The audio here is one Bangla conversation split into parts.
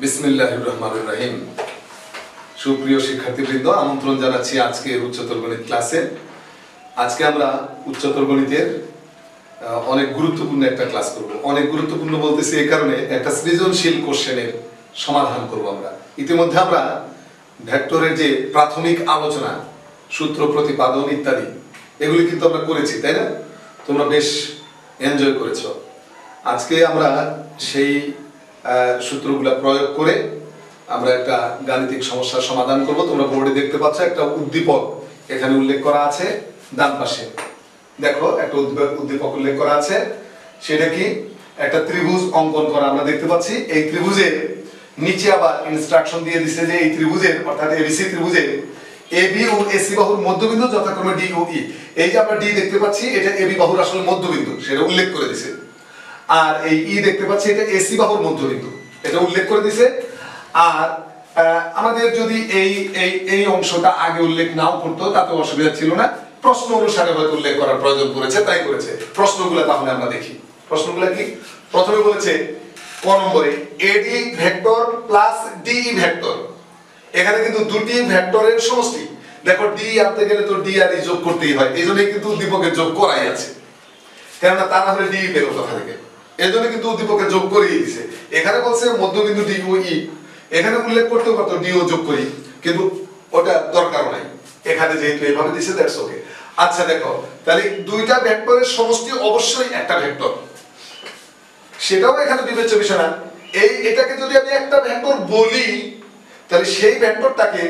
বিসমিল্লাহির রহমানির রহিম। সুপ্রিয় শিক্ষার্থীবৃন্দ, আমন্ত্রণ জানাচ্ছি আজকের উচ্চতর গণিত ক্লাসে। আজকে আমরা উচ্চতর গণিতের অনেক গুরুত্বপূর্ণ একটা ক্লাস করব। অনেক গুরুত্বপূর্ণ বলতেছি এই কারণে, একটা সৃজনশীল কোশ্চেনের সমাধান করব আমরা। ইতিমধ্যে আমরা ভেক্টরের যে প্রাথমিক আলোচনা, সূত্র প্রতিপাদন ইত্যাদি, এগুলি কিন্তু আমরা করেছি, তাই না? তোমরা বেশ এনজয় করেছো। আজকে আমরা সেই সূত্রগুলো প্রয়োগ করে আমরা একটা গাণিতিক সমস্যার সমাধান করব। তোমরা বোর্ডে দেখতে পাচ্ছ একটা উদ্দীপক এখানে উল্লেখ করা আছে ডান পাশে। দেখো, একটা উদ্দীপক উল্লেখ করা আছে। সেটা কি? একটা ত্রিভুজ অঙ্কন করা আমরা দেখতে পাচ্ছি। এই ত্রিভুজের নিচে আবার ইনস্ট্রাকশন দিয়ে দিছে যে এই ত্রিভুজের, অর্থাৎ এবিসি ত্রিভুজের এবি ও এসি বাহুর মধ্যবিন্দু যথাক্রমে ডি ও ই। এই যে আমরা ডি দেখতে পাচ্ছি, এটা এবি বাহুর আসলে মধ্যবিন্দু, সেটা উল্লেখ করে দিছে। আর এই ই দেখতে পাচ্ছি, এটা এসি বাহুর মধ্যবিন্দু, এটা উল্লেখ করে দিছে। আর আমাদের যদি এই এই এই অংশটা আগে উল্লেখ নাও করতো তাতে অসুবিধা ছিল না, প্রশ্ন অনুসারে হয়তো উল্লেখ করার প্রয়োজন পড়েছে, তাই করেছে। প্রশ্নগুলো তাহলে আমরা দেখি। প্রশ্নগুলো কি? প্রথমে বলেছে ক নম্বরে AD vector plus DE vector. এখানে কিন্তু দুটি ভেক্টরের সমষ্টি। দেখো, ডি আনতে গেলে তো ডি আর ই যোগ করতেই হয়, এই জন্যই কিন্তু উদ্দীপকের যোগ করাই আছে, কেননা তা না হলে ডি বেরো কোথা থেকে। এই জন্য কিন্তু উদ্দীপকের যোগ করিয়ে দিছে। এখানে বলছে মধ্যবিন্দু ডি ও ই, এখানে উল্লেখ করতে পারতো ডি ও যোগ করি, কিন্তু ওটা দরকার নাই। এখানে যেহেতু এইভাবে দিছে, দ্যাটস ওকে। আচ্ছা দেখো, তাহলে দুইটা ভেক্টরের সমষ্টি অবশ্যই একটা ভেক্টর, সেটাও এখানে বিবেচ্য বিষয় না। এটাকে যদি আমি একটা ভেক্টর বলি, তাহলে সেই ভেক্টরটাকে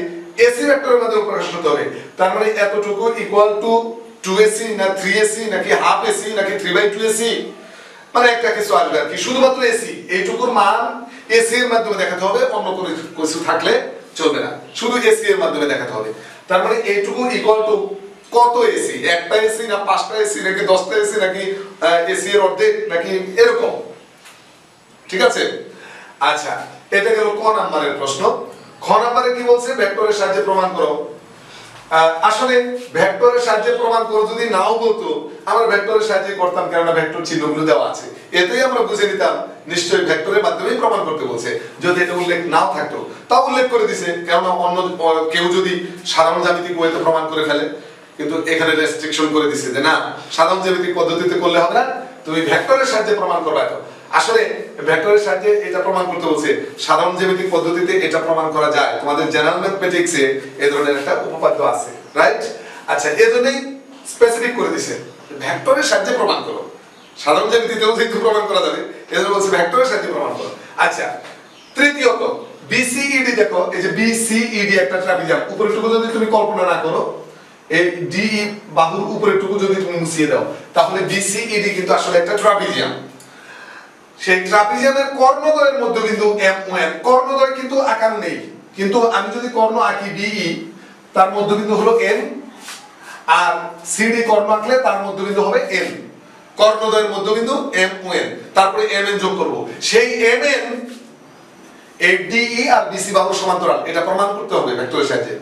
এসি ভেক্টরের মাধ্যমে প্রকাশ করতে হবে। তার মানে এতটুকু ইকুয়াল টু 2ac না 3ac নাকি হাফ এসি নাকি 3/2ac, মানে একটা কিছু আসবে আর কি। শুধুমাত্র এসি, এইটুকুর মান এসি এর মাধ্যমে দেখাতে হবে, অন্য কোনো কিছু থাকলে চলবে না, শুধু এসি এর মাধ্যমে দেখাতে হবে। তার মানে এইটুকু ইকুয়াল টু কত এসি? একটা এসি না 5টা এসি নাকি 10টা এসি নাকি এসি এর অর্ধেক নাকি এরকম, ঠিক আছে? আচ্ছা, এটা গেল ক নাম্বারের প্রশ্ন। খ নাম্বারে কি বলছে? ভেক্টরের সাহায্যে প্রমাণ করো। আসলে ভেক্টরের সাহায্যে প্রমাণ করো যদি নাও বলতো, আমরা ভেক্টরের সাহায্যে করতাম, কেননা ভেক্টর চিহ্নগুলো দেওয়া আছে, এতেই আমরা বুঝে নিতাম নিশ্চয়ই ভেক্টরের মাধ্যমেই প্রমাণ করতে বলছে। যদি এটা উল্লেখ নাও থাকতো, তাও উল্লেখ করে দিছে, কেননা অন্য কেউ যদি সাধারণ জ্যামিতিক ওয়েতে প্রমাণ করে ফেলে। কিন্তু এখানে রেস্ট্রিকশন করে দিছে যে না, সাধারণ জ্যামিতিক পদ্ধতিতে করলে হবে না, তুমি ভেক্টরের সাহায্যে প্রমাণ করবে। তো আসলে ভেক্টরের সাহায্যে এটা প্রমাণ করতে বলছে, সাধারণ জ্যামিতিক পদ্ধতিতে এটা প্রমাণ করা যায়। তোমাদের জেনারেল ম্যাথমেটিক্সে এই ধরনের একটা উপপাদ্য আছে, রাইট? আচ্ছা, এজন্যই স্পেসিফিক করে দিছে ভেক্টরের সাহায্যে প্রমাণ করো। সাধারণ জ্যামিতিতেও যেহেতু প্রমাণ করা যাবে, এজন্য বলছে ভেক্টরের সাহায্যে প্রমাণ করো। আচ্ছা, তৃতীয়ত বিসিইডি। দেখো, এই যে বিসিইডি একটা ট্রাপিজিয়াম, উপরেরটুকু যদি তুমি কল্পনা না করো, এই ডি বাহুর উপরেরটুকু যদি তুমি মুছিয়ে দাও, তাহলে বিসিইডি কিন্তু আসলে একটা ট্রাপিজিয়াম। সেই ট্রাপিজিয়ামের কর্ণদ্বয়ের মধ্যবিন্দু এম ও এন। কর্ণদ্বয় কিন্তু আকার নেই, কিন্তু আমি যদি কর্ণ আঁকি ডিই, তার মধ্যবিন্দু হলো এন, আর সিডি কর্ণ আঁকলে তার মধ্যবিন্দু হবে এন। কর্ণদ্বয়ের মধ্যবিন্দু এম ও এন, তারপরে এম এন যোগ করব। সেই এম এন এই ডিই আর বিসি বাহুর সমান্তরাল, এটা প্রমাণ করতে হবে ভেক্টরের সাহায্যে।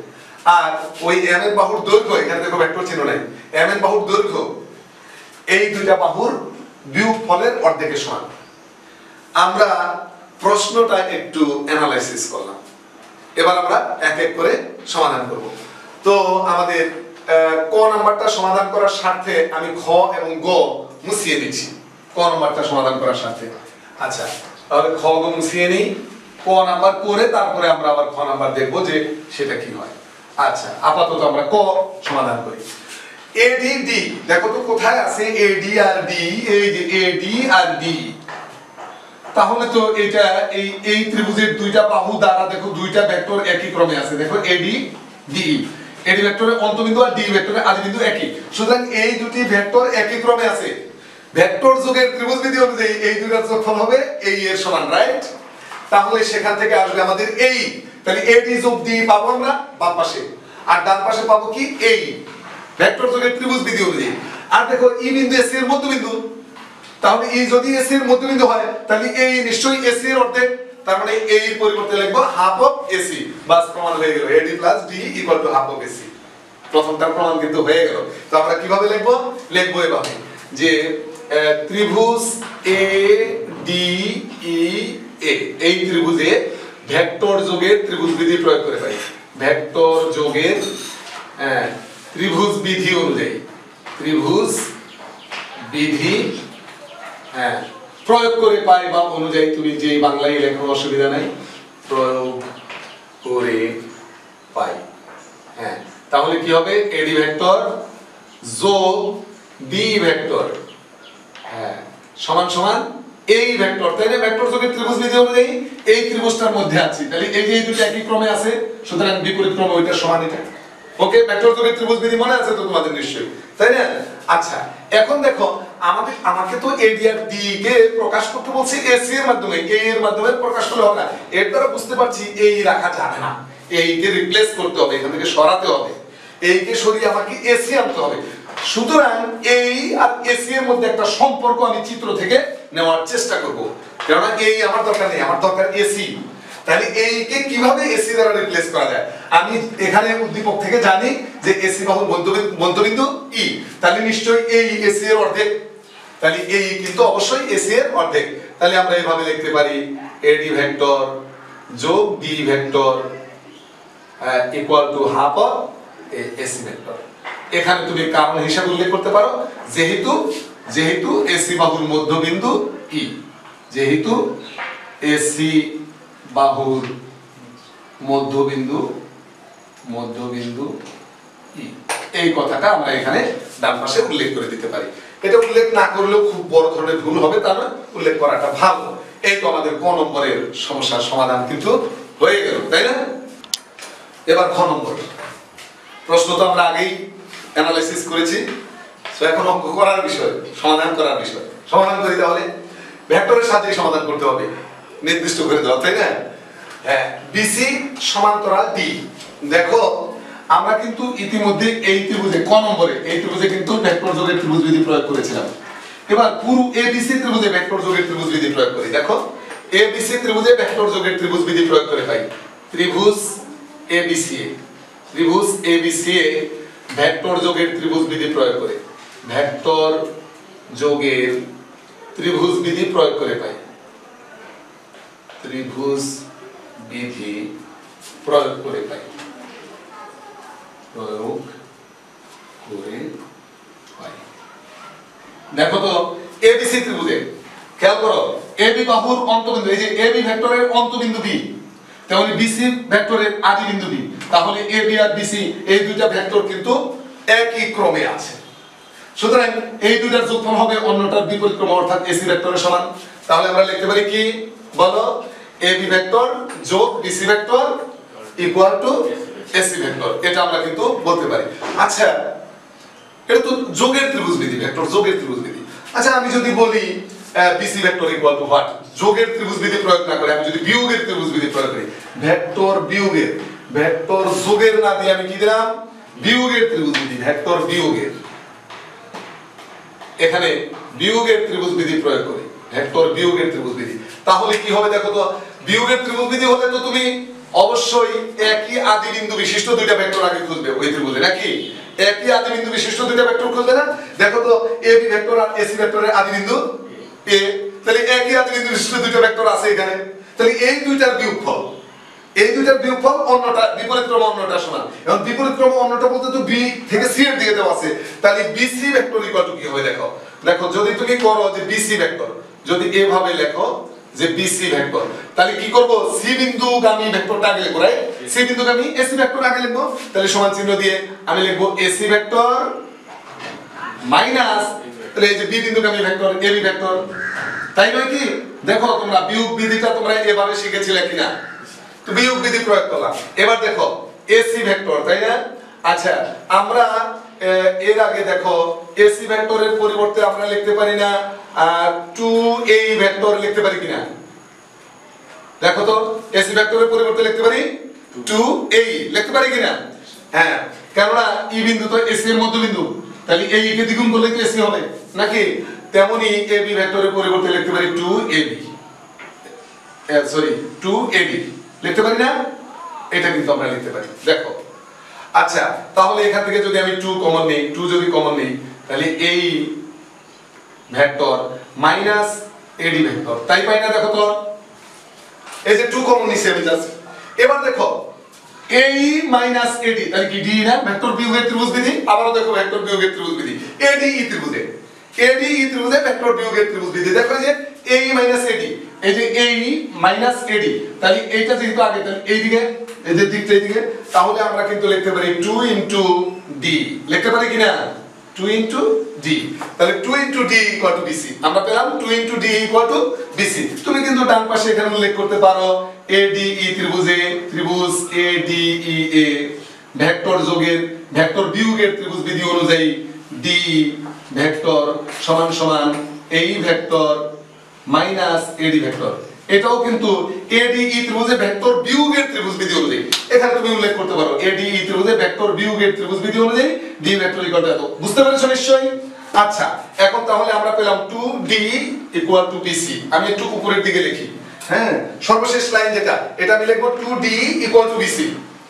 আর ওই এম এন বাহুর দৈর্ঘ্য, এখানে দেখো ভেক্টর চিহ্ন নাই, এম এন বাহুর দৈর্ঘ্য এই দুইটা বাহুর বিয়োগফলের অর্ধেকের সমান। আমরা প্রশ্নটা একটু অ্যানালাইসিস করলাম, এবার আমরা এক এক করে সমাধান করব। তো আমাদের ক নাম্বারটা সমাধান করার স্বার্থে আমি খ এবং গ মুছিয়ে দিচ্ছি, ক নাম্বারটা সমাধান করার স্বার্থে। আচ্ছা, তাহলে খ গ মুছিয়ে নিই, ক নাম্বার করে তারপরে আমরা আবার খ নাম্বার দেখব যে সেটা কি হয়। আচ্ছা, আপাতত আমরা ক সমাধান করি। এডি ডি, দেখো তো কোথায় আছে এডি আর ডি? এই যে এডি আর ডি। তাহলে তো এটা এই ত্রিভুজের দুইটা বাহু দ্বারা দেখো দুইটা ভেক্টর একই ক্রমে আছে। দেখো এডি ডি, এডি ভেক্টরের অন্তবিন্দু আর ডি ভেক্টরের আদিবিন্দু একই, সুতরাং এই দুটি ভেক্টর একই ক্রমে আছে। ভেক্টর যোগের ত্রিভুজ বিধি অনুযায়ী এই দুইটার যোগফল হবে এই এর সমান, রাইট? তাহলে সেখান থেকে আসবে আমাদের এই, তাহলে এডি যোগ ডি পাবো আমরা বাম পাশে, আর ডান পাশে পাবো কি এই ভেক্টর যোগের ত্রিভুজ বিধি অনুযায়ী। আর দেখো ই বিন্দু এসি এর মধ্যবিন্দু, তাহলে ই যদি এসি এর মধ্যবিন্দু হয়, তাহলে এই নিশ্চয়ই এসি এর অর্ধেক, তার মানে এই এর পরিবর্তে লিখবো হাফ অফ এসি। বাস, প্রমাণ হয়ে গেল AD plus D equal to half of AC. প্রথমটার প্রমাণ কিন্তু হয়ে গেল। তো আমরা কিভাবে লিখবো? লিখবো এভাবে যে ত্রিভুজ এ ডি ই এ, এই ত্রিভুজে ভেক্টর যোগের ত্রিভুজ বিধি প্রয়োগ করে পাই। ভেক্টর যোগের ত্রিভুজ বিধি অনুযায়ী, ত্রিভুজ বিধি প্রয়োগ করে পাই বা অনুযায়ী, তুমি যে বাংলায় লেখো অসুবিধা নাই, প্রয়োগ করে পাই। তাহলে কি হবে? এডি ভেক্টর যোগ বি ভেক্টর সমান সমান এই ভেক্টর, তাই না? ভেক্টর যোগের ত্রিভুজ বিধি অনুযায়ী এই ত্রিভুজটার মধ্যে আছে, তাহলে এই যে এই দুটো একই ক্রমে আছে, সুতরাং বিপরীত ক্রমে ওইটা সমান এটা। ওকে, ভেক্টর যোগের ত্রিভুজ বিধি মনে আছে তো তোমাদের নিশ্চয়ই, তাই না? আচ্ছা, এখন দেখো আমাকে তো এডি আর ডি কে প্রকাশ করতে বলছি এসি এর মাধ্যমে, এ এর মাধ্যমে প্রকাশ করলে হবে না। এর দ্বারা বুঝতে পারছি এই রাখা যাবে না, এই কে রিপ্লেস করতে হবে, এখান থেকে সরাতে হবে, এই কে সরিয়ে আমাকে এসি আনতে হবে। সুতরাং এই আর এসি এর মধ্যে একটা সম্পর্ক আমি চিত্র থেকে নেওয়ার চেষ্টা করব, কারণ এই আমার দরকার নেই, আমার দরকার এসি। তাহলে এই কে কিভাবে এসি দ্বারা রিপ্লেস করা যায়? আমি এখানে উদ্দীপক থেকে জানি যে এসি বাহুর মধ্যবিন্দু ই, তাহলে নিশ্চয়ই এই এসি এর অর্ধেক, তাহলে এই কিন্তু অবশ্যই এসি এর অর্ধেক। তাহলে আমরা এইভাবে লিখতে পারি এডি ভেক্টর যোগ B vector equal to half of AC vector. এখানে তুমি কারণ হিসাবে উল্লেখ করতে পারো, যেহেতু এসি বাহুর মধ্যবিন্দু ই, যেহেতু এসি বাহুর মধ্যবিন্দু ই, এই কথাটা আমরা এখানে ডান পাশে উল্লেখ করে দিতে পারি। এটা উল্লেখ না করলেও খুব বড় ধরনের ভুল হবে, তার না উল্লেখ করাটা ভালো। এই তো আমাদের ক নম্বরের সমস্যার সমাধান কিন্তু হয়ে গেল, তাই না? এবার খ নম্বর প্রশ্ন তো আমরা আগেই অ্যানালাইসিস করেছি, তো এখন অঙ্ক করার বিষয়, সমাধান করার বিষয়। সমাধান করি, তাহলে ভেক্টরের সাহায্যে সমাধান করতে হবে, নির্দিষ্ট করে দেওয়া, তাই না? বিসি সমান্তরাল ডি। দেখো আমরা কিন্তু ইতিমধ্যে এই ত্রিভুজে ক নম্বরে এই ত্রিভুজে কিন্তু ভেক্টর যোগের ত্রিভুজ বিধি প্রয়োগ করেছিলাম। এবার পুরো এবিসি ত্রিভুজে ভেক্টর যোগের ত্রিভুজ বিধি প্রয়োগ করি। দেখো এবিসি ত্রিভুজে ভেক্টর যোগের ত্রিভুজ বিধি প্রয়োগ করে পাই ত্রিভুজ এবিসি, ত্রিভুজ এবিসি এ ভেক্টর যোগের ত্রিভুজ বিধি প্রয়োগ করে, ভেক্টর যোগের ত্রিভুজ বিধি প্রয়োগ করে পাই, ত্রিভুজ বিধি প্রয়োগ করে পাই, প্রয়োগ করে পাই। দেখো তো এবিসি ত্রিভুজে খেয়াল করো, এবি বাহুর অন্তবিন্দু, এই যে এবি ভেক্টরের অন্তবিন্দু বি, তেমনি বিসি ভেক্টরের আদি বিন্দু বি, তাহলে এবি আর বিসি এই দুইটা ভেক্টর কিন্তু একই ক্রমে আছে। সুতরাং এই দুইটার যোগফল হবে অন্যটার বিপরীত ক্রম, অর্থাৎ এসি ভেক্টরের সমান। তাহলে আমরা লিখতে পারি কি বলো? এবি ভেক্টর যোগ BC vector equal to AC vector, এটা আমরা কিন্তু বলতে পারি। আচ্ছা, এটা তো যোগের ত্রিভুজ বিধি, ভেক্টর যোগের ত্রিভুজ বিধি। আচ্ছা, আমি যদি বলি BC vector equal to what, যোগের ত্রিভুজ বিধি প্রয়োগ না করে আমি যদি বিয়োগের ত্রিভুজ বিধি প্রয়োগ করি, ভেক্টর বিয়োগের, ভেক্টর যোগের না দিয়ে আমি কি দিলাম? বিয়োগের ত্রিভুজ বিধি, ভেক্টর বিয়োগের, এখানে বিয়োগের ত্রিভুজ বিধি প্রয়োগ করি, ভেক্টর বিয়োগের ত্রিভুজ বিধি। তাহলে কি হবে দেখো তো? বিয়োগের ত্রিভুজ বিধি হলে তো তুমি অবশ্যই একই আদি বিন্দু বিশিষ্ট দুইটা ভেক্টর আগে খুঁজবে ওই ত্রিভুজে, নাকি? একই আদি বিন্দু বিশিষ্ট দুইটা ভেক্টর খুঁজবে না? দেখো তো এবি ভেক্টর আর এসি ভেক্টরের আদি বিন্দু এ, তাহলে একই আদি বিন্দু বিশিষ্ট দুইটা ভেক্টর আছে এখানে, তাহলে এই দুইটার বিয়োগফল, এই দুইটার বিয়োগফল অন্যটা বিপরীত ক্রম অন্যটা সমান। এখন বিপরীত ক্রম অন্যটা বলতে তো বি থেকে সি এর দিকে দেওয়া আছে, তাহলে বিসি ভেক্টর ইকুয়াল টু কি হবে? দেখো দেখো যদি তুমি করো যে বিসি ভেক্টর, যদি এভাবে লেখো যে বিসি ভেক্টর, তাহলে কি করব? সি বিন্দুগামী ভেক্টরটা আগে লিখব, রাইট? সি বিন্দুগামী এসি ভেক্টর আগে লিখব, তাহলে সমান চিহ্ন দিয়ে আমি লিখব এসি ভেক্টর মাইনাস, তাহলে এই যে বি বিন্দুগামী ভেক্টর এবি ভেক্টর, তাই নয় কি? দেখো তোমরা বিয়োগ বিধিটা তোমরা এভাবে শিখেছিলে কিনা? তো বিয়োগ বিধি প্রয়োগ করলাম। এবার দেখো এসি ভেক্টর, তাই না? আচ্ছা, আমরা এর আগে দেখো এসি ভেক্টরের পরিবর্তে আমরা লিখতে পারি না 2a ভেক্টর লিখতে পারি কিনা? দেখো তো এসি ভেক্টরের পরিবর্তে লিখতে পারি 2a লিখতে পারি কিনা? হ্যাঁ, কেননা ই বিন্দু তো এসি এর মধ্যবিন্দু, তাহলে এই কে দ্বিগুণ করলে কি এসি হবে নাকি? তেমনি এবি ভেক্টরের পরিবর্তে লিখতে পারি 2ab, সরি 2ab লিখতে পারি না? এটা কিন্তু আমরা লিখতে পারি। দেখো আচ্ছা, তাহলে এখান থেকে যদি আমি 2 কমন নেই, 2 যদি কমন নেই, তাহলে এই ভেক্টর মাইনাস এডি ভেক্টর, তাই পাই না? দেখো তো এই যে 2 কমন নিছি আমি জাস্ট। এবার দেখো AE মাইনাস AD তাহলে কি D না ভেক্টর বিয়োগের ত্রিভুজ বিধি। আবারও দেখো ভেক্টর বিয়োগের ত্রিভুজ বিধি ADE ত্রিভুজে ভেক্টর বিয়োগের ত্রিভুজ বিধি। দেখো যে AE মাইনাস AD, এই যে AE মাইনাস AD, তাহলে এইটা যেহেতু আগে তাহলে এইদিকে এই যে দিকটা এইদিকে, তাহলে আমরা কিন্তু লিখতে পারি 2 ইনটু D লিখতে পারি কিনা 2 ইনটু D। তাহলে 2 into D equal to BC আমরা পেলাম 2 into D equal to BC। তুমি কিন্তু ডান পাশে এখানে উল্লেখ করতে পারো ADE ত্রিভুজে ত্রিভুজ ADEA ভেক্টর যোগের ভেক্টর বিয়োগের ত্রিভুজ বিধি অনুযায়ী D ভেক্টর সমান সমান AE vector minus AD vector. এটাও কিন্তু ADE ত্রিভুজে ভেক্টর বিয়োগের ত্রিভুজ বিধি অনুযায়ী এখানে তুমি উল্লেখ করতে পারো ADE ত্রিভুজে ভেক্টর বিয়োগের ত্রিভুজ বিধি অনুযায়ী D ভেক্টর ইকুয়াল টু এত। বুঝতে পেরেছো নিশ্চয়ই? আচ্ছা এখন তাহলে আমরা পেলাম 2D ইকুয়াল টু BC। আমি একটু উপরের দিকে লিখি, হ্যাঁ সর্বশেষ লাইন যেটা এটা আমি লিখব 2D ইকুয়াল টু BC।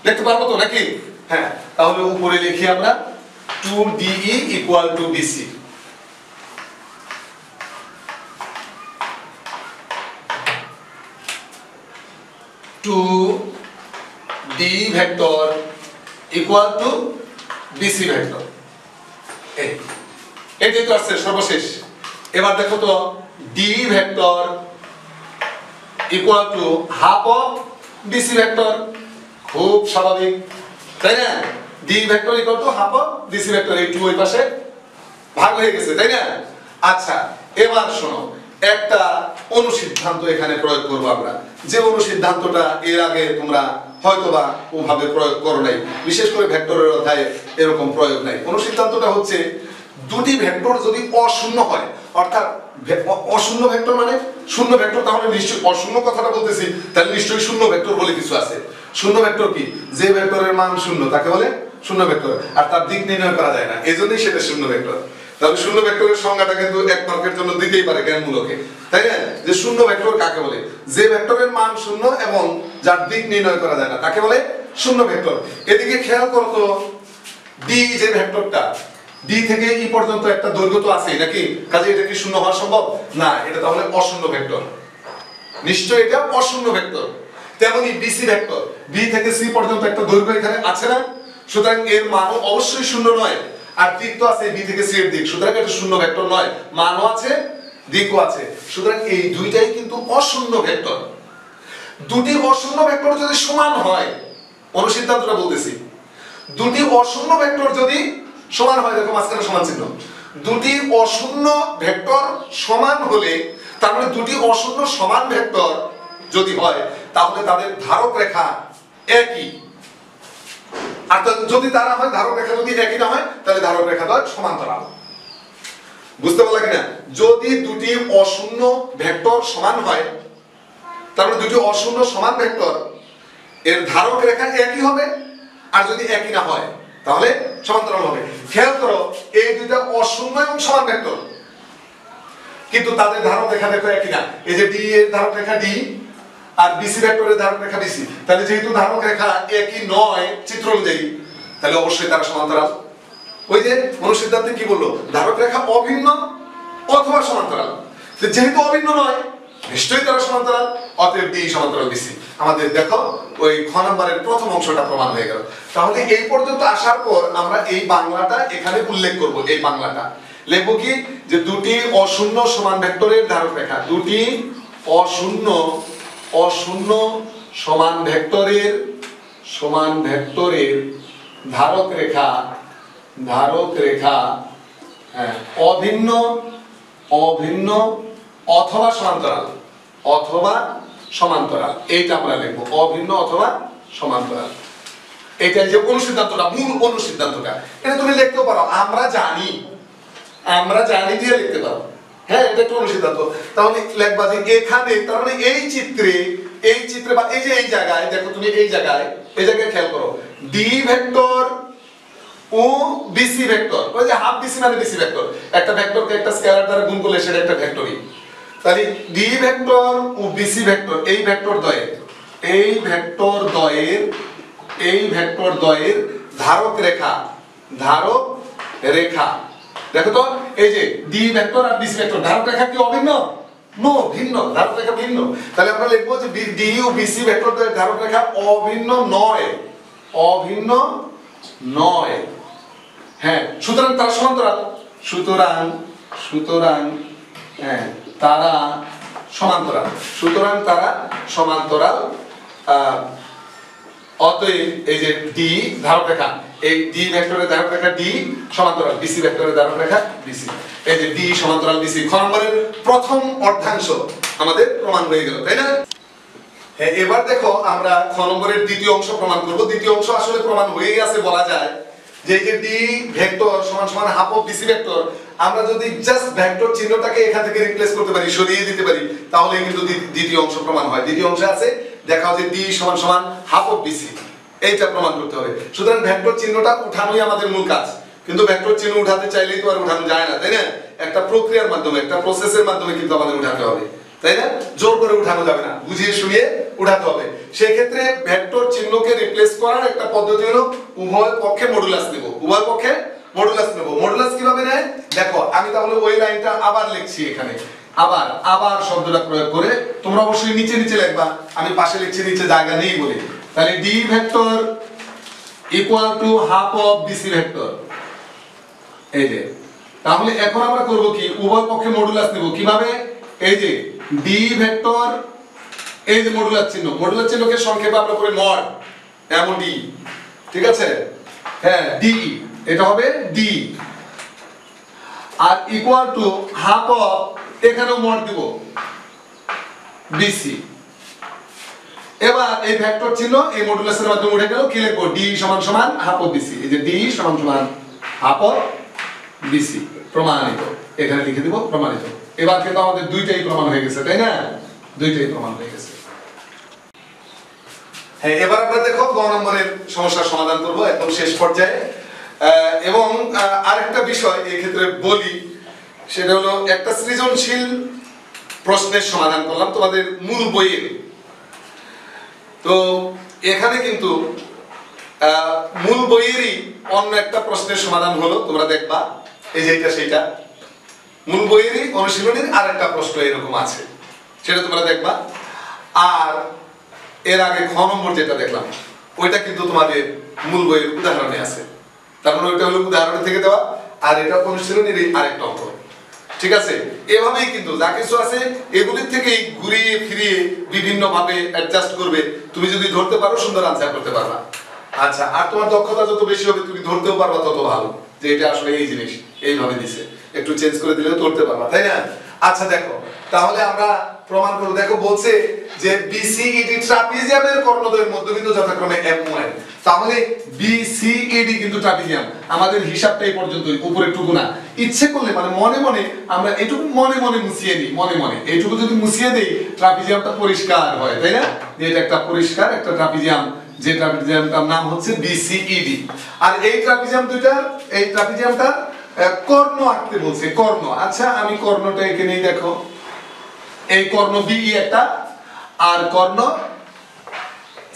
লিখতে পারবো তো নাকি? হ্যাঁ তাহলে উপরে লিখি আমরা 2DE equal to BC। 2D vector equal two BC vector. এটাই তো আসছে সর্বশেষ। এবার দেখো তো D vector equal to half of BC vector. খুব স্বাভাবিক তাই না? D vector equal to half of BC vector, এই 2 ওই পাশে ভাগ হয়ে গেছে তাই না? আচ্ছা এবার শোনো একটা অনুসিদ্ধান্ত এখানে প্রয়োগ করব আমরা, যে অনুসিদ্ধান্তটা এর আগে তোমরা হয়তোবা ওভাবে প্রয়োগ করো নাই, বিশেষ করে ভেক্টরের অধ্যায়ে এরকম প্রয়োগ নাই। অনুসিদ্ধান্তটা হচ্ছে দুটি ভেক্টর যদি অশূন্য হয়, অর্থাৎ অশূন্য ভেক্টর মানে শূন্য ভেক্টর, তাহলে নিশ্চয়ই অশূন্য কথাটা বলতেছি তাহলে নিশ্চয়ই শূন্য ভেক্টর বলে কিছু আছে। শূন্য ভেক্টর কি? যে ভেক্টরের মান শূন্য তাকে বলে শূন্য ভেক্টর, আর তার দিক নির্ণয় করা যায় না এজন্যই সেটা শূন্য ভেক্টর। তাহলে শূন্য ভেক্টরের সংজ্ঞাটা কিন্তু এক মার্কের জন্য দিতেই পারে জ্ঞানমূলকে, তাই না? যে শূন্য ভেক্টর কাকে বলে? যে ভেক্টরের মান শূন্য এবং যার দিক নির্ণয় করা যায় না তাকে বলে শূন্য ভেক্টর। এদিকে খেয়াল করো তো D যে ভেক্টরটা, D থেকে E পর্যন্ত একটা দৈর্ঘ্য তো আছে নাকি? কাজে এটা কি শূন্য হওয়া সম্ভব না? এটা তাহলে অশূন্য ভেক্টর, নিশ্চয়ই এটা অশূন্য ভেক্টর। তেমনি BC ভেক্টর, B থেকে C পর্যন্ত একটা দৈর্ঘ্য এখানে আছে না? সুতরাং এর মানও অবশ্যই শূন্য নয়, আর দিক তো আছে B থেকে C এর দিক, সুতরাং এটা শূন্য ভেক্টর নয়, মানও আছে দিকও আছে। সুতরাং এই দুইটাই কিন্তু অশূন্য ভেক্টর। দুটি অশূন্য ভেক্টর যদি সমান হয়, অনুসিদ্ধান্তটা বলতেছি, দুটি অশূন্য ভেক্টর যদি সমান হয়, দেখো মাঝখানে সমান চিহ্ন, দুটি অশূন্য ভেক্টর সমান হলে তার মানে দুটি অশূন্য সমান ভেক্টর যদি হয় তাহলে তাদের ধারক রেখা একই। আর যদি তারা হয়, ধারক রেখা যদি একই না হয় তাহলে ধারক রেখা দ্বয় সমান্তরাল। বুঝতে পারলা কিনা? যদি দুটি অশূন্য ভেক্টর সমান হয় তার মানে দুটি অশূন্য সমান ভেক্টর এর ধারক রেখা একই হবে, আর যদি একই না হয় তাহলে সমান্তরাল হবে। খেয়াল করো এই দুইটা অশূন্য এবং সমান ভেক্টর, কিন্তু তাদের ধারক রেখা দেখো একই না। এই যে D এর ধারক রেখা D আর BC ভেক্টরের ধারক রেখা BC, তাহলে যেহেতু ধারক রেখা একই নয় চিত্র অনুযায়ী, তাহলে অবশ্যই তারা সমান্তরাল। ওই যে অনুসিদ্ধান্তে কি বললো? ধারক রেখা অভিন্ন অথবা সমান্তরাল। যেহেতু অভিন্ন নয় নিশ্চয়ই তারা সমান্তরাল, অতএব D সমান্তরাল BC। আমাদের দেখো ওই খ নাম্বারের প্রথম অংশটা প্রমাণ হয়ে গেল। তাহলে এই পর্যন্ত আসার পর আমরা এই বাংলাটা এখানে উল্লেখ করব। এই বাংলাটা লিখব কি? যে দুটি অশূন্য সমান ভেক্টরের ধারক রেখা, দুটি অশূন্য সমান ভেক্টরের ধারক রেখা অভিন্ন অথবা সমান্তরাল। এইটা আমরা লিখবো, অভিন্ন অথবা সমান্তরাল। এটা যে অনুসিদ্ধান্তটা, মূল অনুসিদ্ধান্তটা, এটা তুমি লিখতে পারো আমরা জানি দিয়ে লিখতে পারো। হ্যাঁ এটা একটা অনুসিদ্ধান্ত। তাহলে লিখবা যে এখানে তার মানে এই চিত্রে বা এই যে এই জায়গায় দেখো, তুমি এই জায়গায় খেয়াল করো D ভেক্টর ও BC ভেক্টর, ওই যে হাফ BC মানে BC ভেক্টর, একটা ভেক্টরকে একটা স্কেলার দ্বারা গুণ করলে সেটা একটা ভেক্টরই। তাহলে D ভেক্টর ও BC ভেক্টর এই ভেক্টর দ্বয়ের ধারক রেখা দেখো তো, এই যে D ভেক্টর আর BC ভেক্টর ধারক রেখা কি অভিন্ন? নো, ভিন্ন, ধারক রেখা ভিন্ন। তাহলে আমরা লিখবো যে ডিইউ বিসি ভেক্টর দ্বয়ের ধারক রেখা অভিন্ন নয়, অভিন্ন নয়। হ্যাঁ, সুতরাং তারা সমান্তরাল, সুতরাং সুতরাং হ্যাঁ তারা সমান্তরাল, সুতরাং তারা সমান্তরাল। অতএব এই যে ডি ধারক রেখা, এই ডি ভেক্টরের ধারক রেখা ডি সমান্তরাল বিসি ভেক্টরের ধারক রেখা বিসি। এই যে ডি সমান্তরাল বিসি, খ নম্বরের প্রথম অর্ধাংশ আমাদের প্রমাণ হয়ে গেল, তাই না? হ্যাঁ, এবার দেখো আমরা খ নম্বরের দ্বিতীয় অংশ প্রমাণ করব। দ্বিতীয় অংশ আসলে প্রমাণ হয়েই আছে বলা যায়, যে এই যে ডি ভেক্টর সমান সমান হাফ অফ বিসি ভেক্টর, আমরা যদি জাস্ট ভেক্টর চিহ্নটাকে এখান থেকে রিপ্লেস করতে পারি, সরিয়ে দিতে পারি, তাহলে কিন্তু দ্বিতীয় অংশ প্রমাণ হয়। দ্বিতীয় অংশে আছে দেখাও যে ডি সমান সমান হাফ অফ বিসি, এইটা প্রমাণ করতে হবে। সুতরাং ভেক্টর চিহ্নটা উঠানোই আমাদের মূল কাজ, কিন্তু ভেক্টর চিহ্ন উঠাতে চাইলেই তো আর উঠানো যায় না, তাই না? একটা প্রক্রিয়ার মাধ্যমে, একটা প্রসেসের মাধ্যমে কিন্তু আমাদের উঠাতে হবে, তাই না? জোর করে উঠানো যাবে না, বুঝিয়ে শুনিয়ে উঠাতে হবে। সেই ক্ষেত্রে ভেক্টর চিহ্নকে রিপ্লেস করার একটা পদ্ধতি হলো উভয় পক্ষে মডুলাস নেব, উভয় পক্ষে মডুলাস নেব। মডুলাস কিভাবে নেয় দেখো, আমি তাহলে ওই লাইনটা আবার লিখছি এখানে, আবার আবার শব্দটা প্রয়োগ করে, তোমরা অবশ্যই নিচে নিচে লিখবা, আমি পাশে লিখছি নিচে জায়গা নেই বলে। তাহলে D vector equal to half of BC vector, এই যে। তাহলে এখন আমরা করব কি, উভয় পক্ষে মডুলাস নেব। কিভাবে? এই যে ডি ভেক্টর, এই যে মডুলাস চিহ্ন, মডুলাস চিহ্নকে সংক্ষেপে আমরা করি মড, এম ডি, ঠিক আছে? হ্যাঁ, ডি, এটা হবে ডি, আর ইকুয়াল টু হাফ অফ, এখানেও মড দিব, বিসি। এবার এই ভেক্টর চিহ্ন এই মডুলাসের মাধ্যমে উঠে গেল, কি লিখবো? ডি সমান সমান হাফ অফ বিসি। এই যে ডি সমান সমান হাফ অফ বিসি, প্রমাণিত, এখানে লিখে দিব প্রমাণিত। এবার কিন্তু আমাদের দুইটাই প্রমাণ হয়ে গেছে, তাই না? দুইটাই প্রমাণ হয়ে গেছে। হ্যাঁ, এবার আমরা দেখো গ নম্বরের সমস্যার সমাধান করব একদম শেষ পর্যায়ে। এবং আরেকটা বিষয় এই ক্ষেত্রে বলি, সেটা হলো একটা সৃজনশীল প্রশ্নের সমাধান করলাম তোমাদের মূল বইয়ের। তো এখানে কিন্তু মূল বইয়েরই অন্য একটা প্রশ্নের সমাধান হলো, তোমরা দেখবা, এই যে এটা সেটা মূল বইয়েরই অনুশীলনীর আরেকটা প্রশ্ন এরকম আছে, সেটা তোমরা দেখবা। আর এর আগে খ নম্বর যেটা দেখলাম, ওইটা কিন্তু তোমাদের মূল বইয়ের উদাহরণে আছে। তার মানে ওইটা হলো উদাহরণ থেকে দেওয়া, আর এটা অনুশীলনীর আরেকটা অঙ্ক, ঠিক আছে? এভাবেই কিন্তু যা কিছু আছে এগুলির থেকেই ঘুরিয়ে ফিরিয়ে বিভিন্ন ভাবে অ্যাডজাস্ট করবে। তুমি যদি ধরতে পারো সুন্দর আনসার করতে পারবা। আচ্ছা, আর তোমার দক্ষতা যত বেশি হবে তুমি ধরতেও পারবা তত ভালো, যে এটা আসলে এই জিনিস এইভাবে দিছে, একটু চেঞ্জ করে দিলেও ধরতে পারবা, তাই না? আচ্ছা দেখো, তাহলে আমরা প্রমাণ করব। দেখো বলছে যে বিসিইডি ট্রাপিজিয়ামের কর্ণদ্বয়ের মধ্যবিন্দু যথাক্রমে M1। তাহলে বিসিইডি কিন্তু ট্রাপিজিয়াম, আমাদের হিসাবটা এই পর্যন্তই, উপরে টুকু না। ইচ্ছে করলে মানে মনে মনে আমরা এটুকু মনে মনে মুছিয়ে দিই, মনে মনে এইটুকু যদি মুছিয়ে দেই, ট্রাপিজিয়ামটা পরিষ্কার হয়, তাই না? যে এটা একটা পরিষ্কার একটা ট্রাপিজিয়াম, যে ট্রাপিজিয়ামটার নাম হচ্ছে বিসিইডি। আর এই ট্রাপিজিয়াম দুইটার, এই ট্রাপিজিয়ামটা কর্ণ আঁকতে বলছে, কর্ণ। আচ্ছা, আমি কর্ণটা এখানেই দেখো, এই কর্ণ বিই একটা আর কর্ণ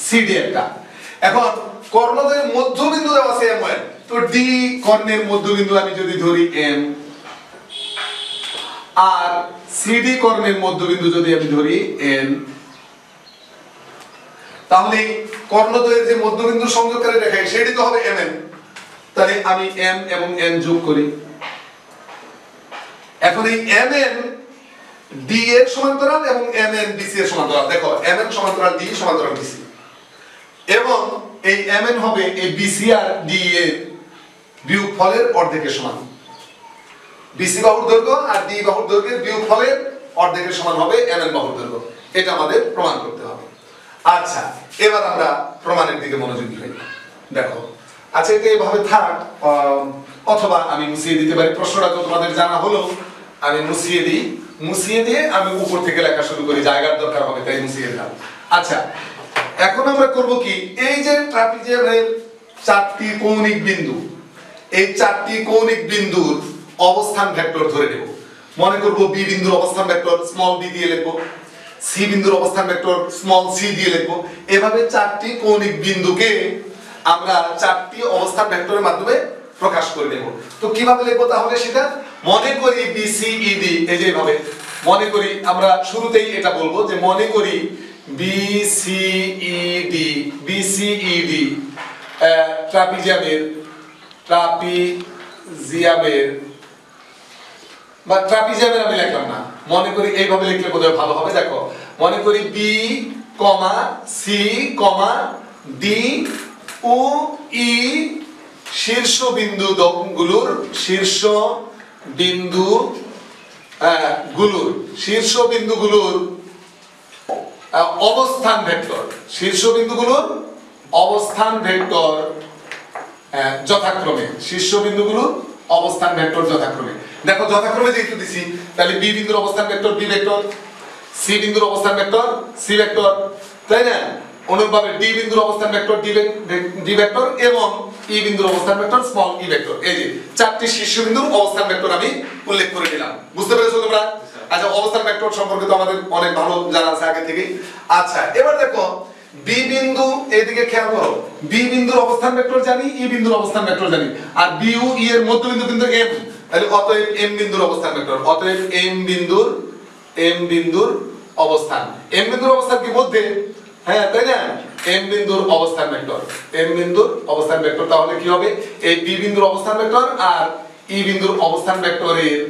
সিডি একটা। এখন কর্ণদের মধ্যবিন্দু দেওয়া আছে M1, তো ডি কর্ণের মধ্যবিন্দু আমি যদি ধরি M, আর সিডি কর্ণের মধ্যবিন্দু যদি আমি ধরি N, তাহলে কর্ণদ্বয়ের যে মধ্যবিন্দু সংযোগকারী রেখা সেটি তো হবে MN। তাহলে আমি M এবং N যোগ করি। এখন এই MN D এর সমান্তরাল এবং MN BC এর সমান্তরাল। দেখো MN সমান্তরাল D সমান্তরাল BC, এবং এই MN হবে এই BC আর D এর বিয়োগফলের অর্ধেকের সমান। BC বাহুর দৈর্ঘ্য আর D বাহুর দৈর্ঘ্যের বিয়োগফলের অর্ধেকের সমান হবে MN বাহুর দৈর্ঘ্য। এটা আমাদের প্রমাণ করতে হবে। আচ্ছা, এবার আমরা প্রমাণের দিকে মনোযোগী হই। দেখো, আচ্ছা এটা এইভাবে থাক, অথবা আমি মুছিয়ে দিতে পারি। প্রশ্নটা তো তোমাদের জানা হলো, আমি মুছিয়ে দিই, মুছিয়ে দিয়ে আমি উপর থেকে লেখা শুরু করি, জায়গার দরকার হবে তাই মুছিয়ে দিলাম। আচ্ছা, এখন আমরা করব কি, এই যে ট্রাপিজিয়ামের চারটি কৌণিক বিন্দু, এই চারটি কৌণিক বিন্দুর অবস্থান ভেক্টর ধরে নেব। মনে করব বি বিন্দুর অবস্থান ভেক্টর স্মল বি দিয়ে লিখব, সি বিন্দুর অবস্থান ভেক্টর স্মল সি দিয়ে লিখব। এভাবে চারটি কৌণিক বিন্দুকে আমরা চারটি অবস্থান ভেক্টরের মাধ্যমে প্রকাশ করে নেব। তো কিভাবে লিখব তাহলে সেটা? মনে করি বিসিইডি, এই যে এইভাবে মনে করি আমরা শুরুতেই এটা বলবো যে মনে করি বিসিইডি ট্রাপিজিয়ামের বা ট্রাপিজিয়ামের আমি লিখলাম না, মনে করি এইভাবে লিখলে বোধহয় ভালো হবে। দেখো মনে করি B comma c comma D ও ই শীর্ষ বিন্দু গুলোর অবস্থান ভেক্টর, যথাক্রমে দেখো যথাক্রমে যেহেতু দিছি তাহলে বি বিন্দুর অবস্থান ভেক্টর বি ভেক্টর, সি বিন্দুর অবস্থান ভেক্টর সি ভেক্টর, তাই না? অনুরূপভাবে ডি বিন্দুর অবস্থান ভেক্টর ডি ভেক্টর এবং ই বিন্দুর অবস্থান ভেক্টর স্মল ই ভেক্টর। এই যে চারটি শীর্ষবিন্দুর অবস্থান ভেক্টর আমি উল্লেখ করে দিলাম। বুঝতে পেরেছো তোমরা? আচ্ছা, অবস্থান ভেক্টর সম্পর্কে তো আমাদের অনেক ভালো জানা আছে আগে থেকেই। আচ্ছা, এবার দেখো বি বিন্দু, এইদিকে খেয়াল করো, বি বিন্দুর অবস্থান ভেক্টর জানি, ই বিন্দুর অবস্থান ভেক্টর জানি, আর বি ও ই এর মধ্যবিন্দু কিন্তু এম, তাহলে অতএব এম বিন্দুর অবস্থান ভেক্টর, অতএব এম বিন্দুর অবস্থান, এম বিন্দুর অবস্থান কি মধ্যে? হ্যাঁ, তাই না? এম বিন্দুর অবস্থান ভেক্টর, তাহলে কি হবে? এই বি বিন্দুর অবস্থান ভেক্টর আর ই বিন্দুর অবস্থান ভেক্টরের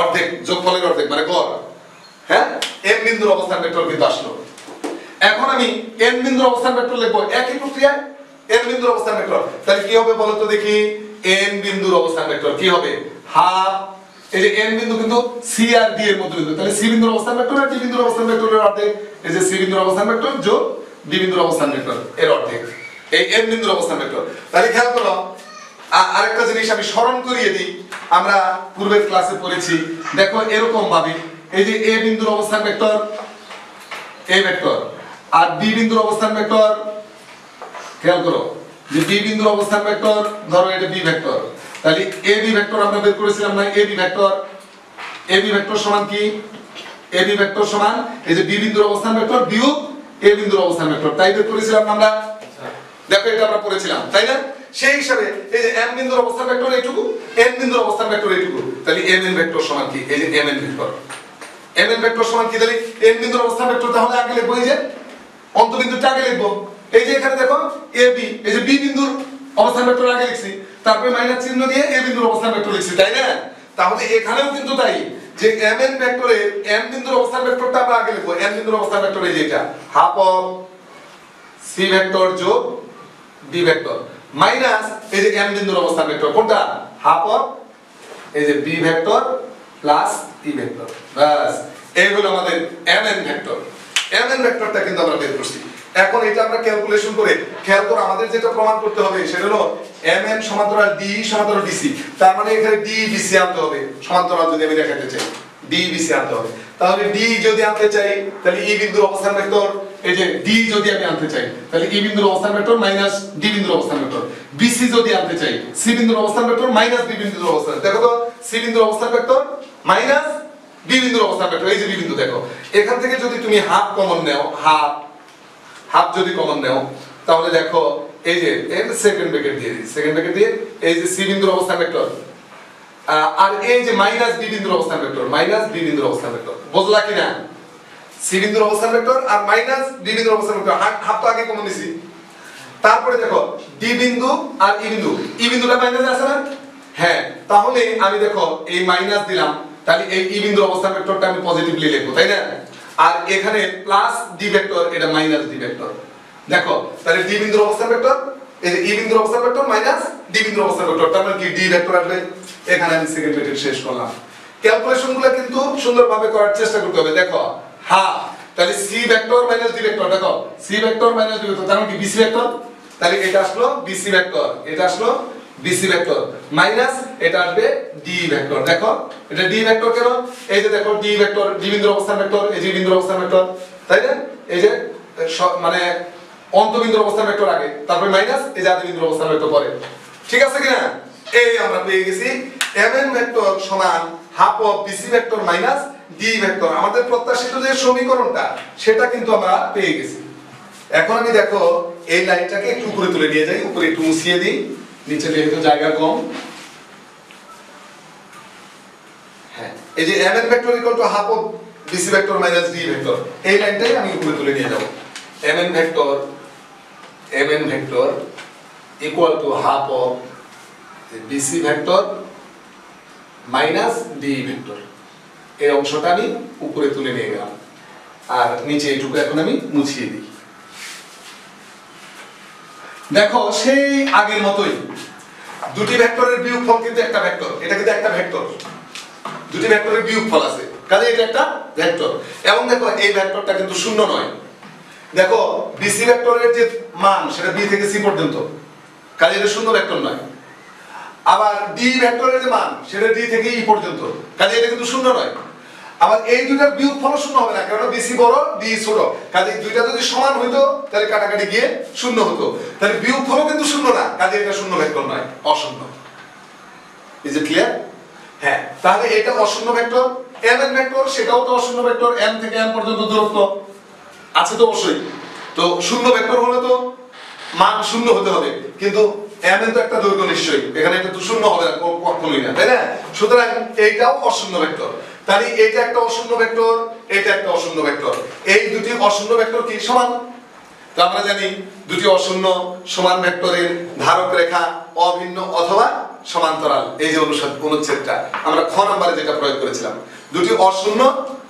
অর্ধেক, যোগফলের অর্ধেক মানে গড়। হ্যাঁ, এম বিন্দুর অবস্থান ভেক্টর কিন্তু আসলো। এখন আমি এন বিন্দুর অবস্থান ভেক্টর লিখবো একই প্রক্রিয়ায়, এন বিন্দুর অবস্থান ভেক্টর। তাহলে কি হবে বলো তো দেখি? এন বিন্দুর অবস্থান ভেক্টর কি হবে? হাফ, এই যে এন বিন্দু কিন্তু সি আর ডি এর মধ্যবিন্দু, তাহলে সি বিন্দুর অবস্থান ভেক্টর আর ডি বিন্দুর অবস্থান ভেক্টরের অর্ধেক, এই যে সি বিন্দুর অবস্থান ভেক্টর যোগ ডি বিন্দুর অবস্থান ভেক্টর এর অর্ধেক, এই এন বিন্দুর অবস্থান ভেক্টর। তাহলে খেয়াল করো, আরেকটা জিনিস আমি স্মরণ করিয়ে দিই, আমরা পূর্বের ক্লাসে পড়েছি। দেখো এরকম ভাবে এই যে এ বিন্দুর অবস্থান ভেক্টর এ ভেক্টর আর বি বিন্দুর অবস্থান ভেক্টর, খেয়াল করো যে বি বিন্দুর অবস্থান ভেক্টর, ধরো এটা বি ভেক্টর, তাহলে এ বি ভেক্টর আমরা বের করেছিলাম না? এ বি ভেক্টর সমান কি? এ বি ভেক্টর সমান এই যে বি বিন্দুর অবস্থান ভেক্টর বিয়োগ এ বিন্দুর অবস্থান ভেক্টর, তাই বের করেছিলাম আমরা। দেখো এটা আমরা পড়েছিলাম, তাই না? সেই হিসাবে এই যে এম বিন্দুর অবস্থান ভেক্টর এইটুকু, এন বিন্দুর অবস্থান ভেক্টর এইটুকু, তাহলে এম এন ভেক্টর সমান কি? এই যে এম এন ভেক্টর সমান কি? তাহলে এন বিন্দুর অবস্থান ভেক্টর তাহলে আগে লিখবো, এই যে অন্তবিন্দুটা আগে লিখবো। এই যে এখানে দেখো এ বি, এই যে বি বিন্দুর অবস্থান ভেক্টর আগে লিখছি, তারপরে মাইনাস চিহ্ন দিয়ে এ বিন্দুর অবস্থান ভেক্টর লিখছি, তাই না? তাহলে এখানেও কিন্তু তাই, যে এম এন ভেক্টরের এম বিন্দুর অবস্থান ভেক্টরটা আমরা আগে লিখবো। এম বিন্দুর অবস্থান ভেক্টর এই যে এটা হাফ অফ সি ভেক্টর যোগ ডি ভেক্টর মাইনাস এই যে এম বিন্দুর অবস্থান ভেক্টর কোনটা? হাফ অফ এই যে B vector plus E vector. বাস, এই হলো আমাদের M N vector. M N ভেক্টরটা কিন্তু আমরা বের করছি। এখন এটা আমরা ক্যালকুলেশন করে, খেয়াল করে আমাদের যেটা প্রমাণ করতে হবে সেটা হলো এম এন সমান্তরাল ডি সমান্তরাল ডিসি, তার মানে এখানে ডি বিসি আনতে হবে। সমান্তরাল যদি আমি দেখাতে চাই ডি বিসি আনতে হবে, তাহলে ডি যদি আনতে চাই তাহলে ই বিন্দুর অবস্থান ভেক্টর, এই যে ডি যদি আমি আনতে চাই তাহলে ই বিন্দুর অবস্থান ভেক্টর মাইনাস ডি বিন্দুর অবস্থান ভেক্টর, বিসি যদি আনতে চাই সি বিন্দুর অবস্থান ভেক্টর মাইনাস বি বিন্দুর অবস্থান। দেখো তো সি বিন্দুর অবস্থান ভেক্টর মাইনাস বি বিন্দুর অবস্থান ভেক্টর, এই যে বি বিন্দু। দেখো এখান থেকে যদি তুমি হাফ কমন নাও, হাফ যদি কমন নাও তাহলে দেখো এই যে এর সেকেন্ড ব্র্যাকেট দিয়ে এই যে সি বিন্দুর অবস্থান ভেক্টর আর এই যে মাইনাস বি বিন্দুর অবস্থান ভেক্টর, বুঝলা কিনা? সি বিন্দুর অবস্থান ভেক্টর আর মাইনাস ডি বিন্দুর অবস্থান ভেক্টর, হাফ তো আগে কমন নিছি। তারপরে দেখো ডি বিন্দু আর ই বিন্দুটা মাইনাসে আছে না? হ্যাঁ, তাহলে আমি দেখো এই মাইনাস দিলাম, তাহলে এই ই বিন্দুর অবস্থান ভেক্টরটা আমি পজিটিভলি লিখবো, তাই না? আর এখানে প্লাস ডি ভেক্টর, এটা মাইনাস ডি ভেক্টর। দেখো তাহলে ডি বিন্দুর অবস্থান ভেক্টর, এই যে ই বিন্দুর অবস্থান ভেক্টর মাইনাস ডি বিন্দুর অবস্থান ভেক্টর, তার মানে কি ডি ভেক্টর আসবে। এখানে আমি সেকেন্ড ব্র্যাকেট শেষ করলাম। ক্যালকুলেশনগুলো কিন্তু সুন্দরভাবে করার চেষ্টা করতে হবে। দেখো হাফ, তাহলে C vector minus D vector, দেখো C vector minus D vector, তার মানে কি বিসি ভেক্টর, তাহলে এটা আসলো বিসি ভেক্টর, এটা আসলো বিসি ভেক্টর মাইনাস এটা আসবে ডি ভেক্টর। দেখো এটা ডি ভেক্টর কেন? এই যে দেখো ডি ভেক্টর ডি বিন্দুর অবস্থান ভেক্টর, এই যে বিন্দুর অবস্থান ভেক্টর, তাই না? এই যে মানে অন্তবিন্দুর অবস্থান ভেক্টর আগে, তারপরে মাইনাস এই যে আদি বিন্দুর অবস্থান ভেক্টর পরে। ঠিক আছে কিনা? এই আমরা পেয়ে গেছি এম এন ভেক্টর সমান half of BC vector minus D vector. আমাদের প্রত্যাশিত যে সমীকরণটা সেটা কিন্তু আমরা পেয়ে গেছি। এখন আমি দেখো এই লাইনটাকে একটু উপরে তুলে নিয়ে যাই, উপরে একটু মুছিয়ে দিই, নিচে যেহেতু জায়গা কম। হ্যাঁ, এই যে mn vector equal to half of bc vector minus d vector, এই লাইনটাই আমি উপরে তুলে নিয়ে যাব। mn vector equal to half of bc vector minus d vector, এই অংশটা আমি উপরে তুলে নিয়ে গেলাম, আর নিচে এইটুকু এখন আমি মুছিয়ে দিই। দেখো সেই আগের মতোই দুটি ভেক্টরের বিয়োগফল কিন্তু একটা ভেক্টর, এটা কিন্তু একটা ভেক্টর, দুটি ভেক্টরের বিয়োগফল আছে, কাজে এটা একটা ভেক্টর। এবং দেখো এই ভেক্টরটা কিন্তু শূন্য নয়, দেখো bc ভেক্টরের যে মান সেটা b থেকে c পর্যন্ত, কাজে এটা শূন্য ভেক্টর নয়। আবার d ভেক্টরের যে মান সেটা d থেকে e পর্যন্ত, কাজে এটা কিন্তু শূন্য নয়। আবার এই দুইটার বিয়োগফল শূন্য হবে না, কারণ bc বড় d ছোট, কাজে দুইটা যদি সমান হইতো তাহলে কাটাকাটি গিয়ে শূন্য হতো, তাহলে বিয়োগফলও কিন্তু শূন্য না, কাজে এটা শূন্য ভেক্টর নয়, অশূন্য। Is it clear? হ্যাঁ, তাহলে এটা অশূন্য ভেক্টর। mn ভেক্টর সেটাও তো অশূন্য ভেক্টর, m থেকে m পর্যন্ত দূরত্ব আছে তো অবশ্যই, তো শূন্য ভেক্টর হলে তো মান শূন্য হতে হবে, কিন্তু mn তো একটা দৈর্ঘ্য নিশ্চয়ই, এখানে এটা তো শূন্য হবে না কখনোই না, তাই না? সুতরাং এইটাও অশূন্য ভেক্টর, তাহলে এটা একটা অশূন্য ভেক্টর, এটা একটা অশূন্য ভেক্টর, এই দুটি অশূন্য ভেক্টর কি সমান? তো আমরা জানি দুটি অশূন্য সমান ভেক্টরের ধারক রেখা অভিন্ন অথবা সমান্তরাল, এই যে অনুচ্ছেদটা আমরা খ নম্বরে যেটা প্রয়োগ করেছিলাম, দুটি অশূন্য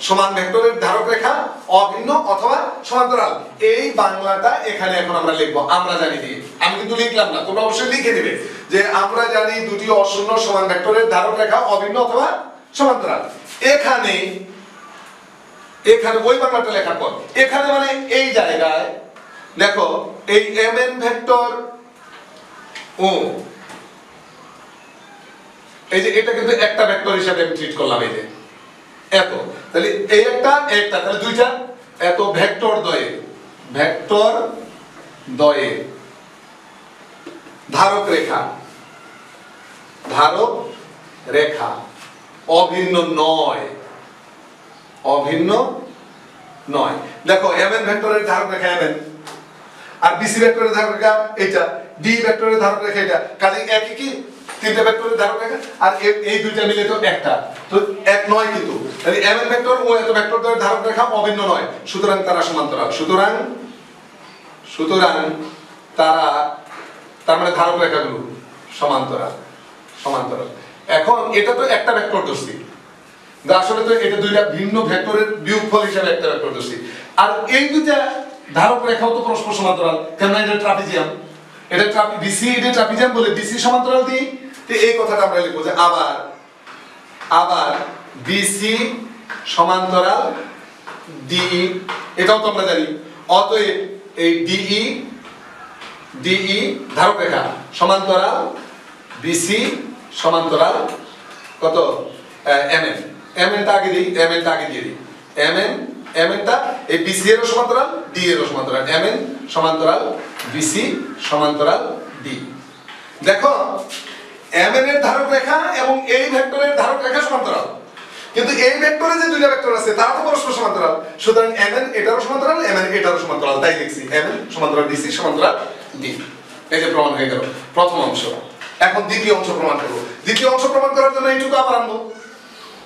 সমান ভেক্টরের ধারক রেখা অভিন্ন অথবা সমান্তরাল, এই বাংলাটা এখানে এখন আমরা লিখবো আমরা জানি দিয়ে। আমি কিন্তু লিখলাম না, তোমরা অবশ্যই লিখে দিবে যে আমরা জানি দুটি অশূন্য সমান ভেক্টরের ধারক রেখা অভিন্ন অথবা সমান্তরাল। এখানে ওই বাংলাটা লেখার পর এখানে মানে এই জায়গায় দেখো এই mn ভেক্টর ও এই যে এটা কিন্তু একটা ভেক্টর হিসেবে আমি ট্রিট করলাম, এই যে এত, তাহলে এই একটা তাহলে দুইটা, এত ভেক্টর দ্বয়ে ধারক রেখা অভিন্ন নয়। দেখো mn ভেক্টরের ধারক রেখা mn, আর bc ভেক্টরের ধারক রেখা এটা, d ভেক্টরের ধারক রেখা এটা, কাজে একই কি তিনটা ভেক্টরের ধারক রেখা, আর এই দুইটা মিলে তো একটা, তো এক নয়, কিন্তু তাহলে mn ভেক্টর ও এত ভেক্টর দ্বয়ের ধারক রেখা অভিন্ন নয়, সুতরাং তারা সমান্তরাল। সুতরাং তারা, তার মানে ধারক রেখাগুলো সমান্তরাল। এখন এটা তো একটা ভেক্টর ধরছি, আসলে তো এটা দুইটা ভিন্ন ভেক্টরের বিয়োগফল হিসেবে একটা ভেক্টর ধরছি, আর এই দুইটা ধারক রেখাও তো পরস্পর সমান্তরাল, কেননা এটা ট্রাপিজিয়াম, এটা BC এটা ট্রাপিজিয়াম বলে BC সমান্তরাল দিই, তো এই কথাটা আমরা লিখবো যে আবার BC সমান্তরাল DE, এটাও তো আমরা জানি। অতএব এই DE ধারক রেখা সমান্তরাল BC সমান্তরাল কত mn টা আগে দিই, mn টা আগে দিয়ে দিই, mn টা এই BC এর সমান্তরাল D এর সমান্তরাল, mn সমান্তরাল BC সমান্তরাল D। দেখো mn এর ধারক রেখা এবং এই ভেক্টরের ধারক রেখা সমান্তরাল, কিন্তু এই ভেক্টরে যে দুইটা ভেক্টর আছে তারা তো পরস্পর সমান্তরাল, সুতরাং mn এটারও সমান্তরাল mn এটারও সমান্তরাল, তাই লিখছি mn সমান্তরাল BC সমান্তরাল D। এই যে প্রমাণ হয়ে গেল প্রথম অংশ। এখন দ্বিতীয় অংশ প্রমাণ করব। দ্বিতীয় অংশ প্রমাণ করার জন্য এইটুকু আবার আনবো,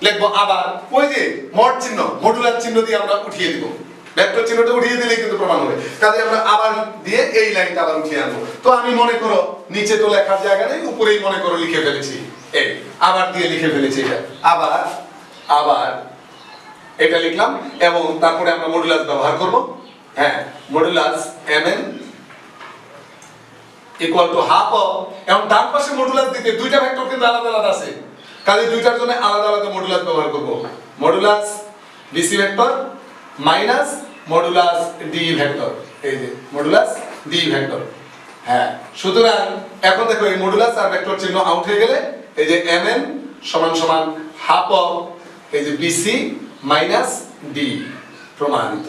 লিখবো আবার ওই যে মড চিহ্ন, মডুলার চিহ্ন দিয়ে আমরা উঠিয়ে দিব, ভেক্টর চিহ্নটা উঠিয়ে দিলে কিন্তু প্রমাণ হবে, কাজে আমরা আবার দিয়ে এই লাইনটা আবার উঠিয়ে আনবো। তো আমি মনে করো নিচে তো লেখার জায়গা নেই, উপরেই মনে করো লিখে ফেলেছি, এই আবার দিয়ে লিখে ফেলেছি, এটা আবার এটা লিখলাম, এবং তারপরে আমরা মডুলাস ব্যবহার করব। হ্যাঁ, modulus mn equal to half of, এবং ডান পাশে মডুলাস দিতে দুইটা ভেক্টর কিন্তু আলাদা আলাদা আছে, কাজে দুইটার জন্য আলাদা আলাদা মডুলাস ব্যবহার করব। Modulus BC vector minus modulus D vector, এই যে মডুলাস D ভেক্টর। হ্যাঁ, সুতরাং এখন দেখো এই মডুলাস আর ভেক্টর চিহ্ন আউট হয়ে গেলে এই যে mn সমান সমান হাফ অফ এই যে BC মাইনাস D, প্রমাণিত।